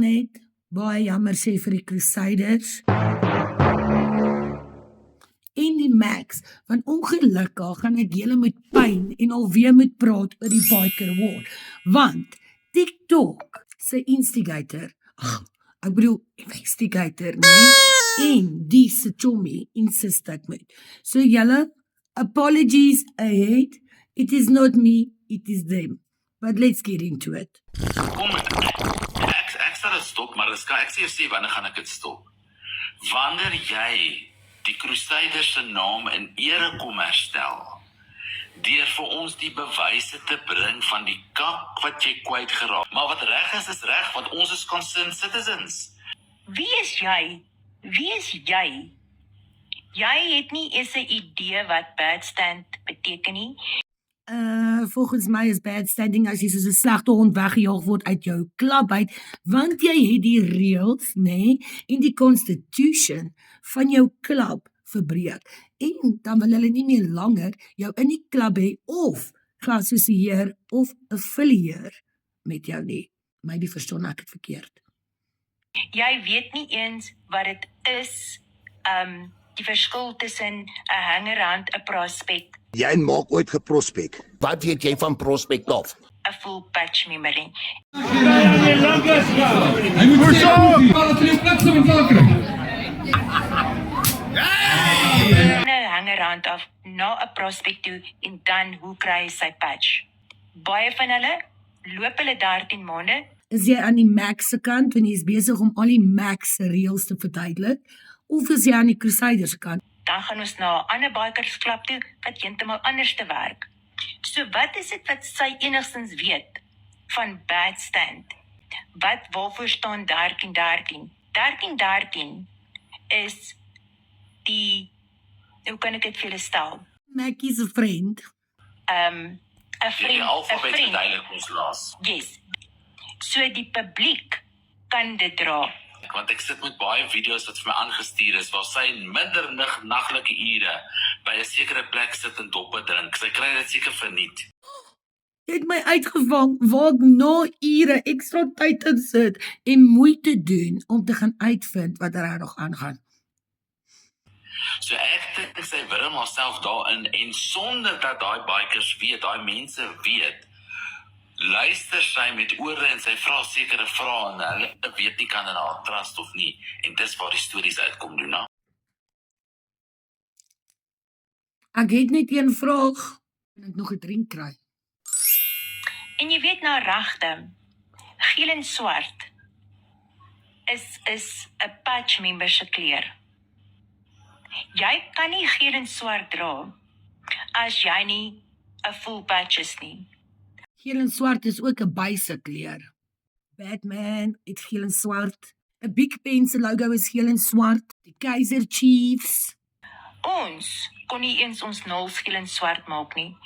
net baie jammer sê vir die Crusaders en die Max, want ongelukkig gaan ek julle met pyn en alweer moet praat oor die Biker War, want TikTok sy instigator, ek bedoel investigator, en die Satomi insist ek moet. So julle, apologies ahead, it is not me, it is them. But let's get into it. Kom, ek sal dit stop, maar ek sê jou sê, wanneer gaan ek dit stop? Wanneer jy die Crusaders se naam in ere kom herstel, deur vir ons die bewyse te bring van die kak wat jy kwyt geraak. Maar wat reg is reg, want ons is concerned citizens. Wie is jy? Wie is jy? Jy het nie eens 'n idee wat bad stand beteken nie. Volgens my is bad standing as jy soos 'n slegte hond weggejaag word uit jou klub uit, want jy het die reëls, en die constitution van jou klub verbreek. En dan wil hulle nie meer langer jou in die klub hê of geassosieer of affilieer met jou nie. Maybe verstaan ek dit verkeerd. Jy weet nie eens wat dit is, die verskil tussen 'n hangerhand, 'n prospect, Jy maak ooit geprospek. Wat weet jy van prospect of? 'n full patch memory. Hy moet sê, dat jy plek se moet kry. 'n hangerhand af na 'n prospect toe en dan hoe kry hy sy patch? Baie van hulle loop hulle 13 maande. Is jy aan die Max se kant, want jy is besig om al die Max se reëls te verduidelik, of is jy aan die Crusaders se kant? Dan gaan ons na 'n ander bikersklub toe wat heeltemal anders te werk. So wat is dit wat sy enigstens weet van bad stand? Waarvoor staan 1313? 1313 is die, hoe kan ek dit vir julle stel? Mackie se vriend. 'n Die alfabet verduidelik ons laas. Yes. So die publiek kan dit dra. Want ek sit met baie video's wat vir my aangestuur is, waar sy in middernaglike ure by 'n sekere plek sit en doppe drink. Sy kry dit seker verniet. Jy het my uitgevang waar ek na ure ekstra tyd in sit en moeite doen om te gaan uitvind wat nog aangaan. So ek dink sy wurm haarself daarin en sonder dat daai bikers weet, daai mense weet, luister sy met ore en sy vra sekere vrae en hulle weet nie kan in haar trust of nie. En dis waar die stories uitkom doen, hè? Ek het net een vraag. Kan ek nog 'n drink kry? En jy weet nou regte, geel en swart is 'n patch member se kleur. Jy kan nie geel en swart dra as jy nie 'n full patch is nie. Geel en swart is ook 'n basic kleur. Batman het geel en swart. 'n Big Ben se logo is geel en swart. Die Kaiser Chiefs. Ons kon nie eens ons nul geel en swart maak nie.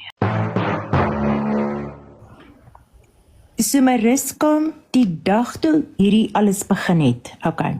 So my rus kom die dag toe hierdie alles begin het. Okay.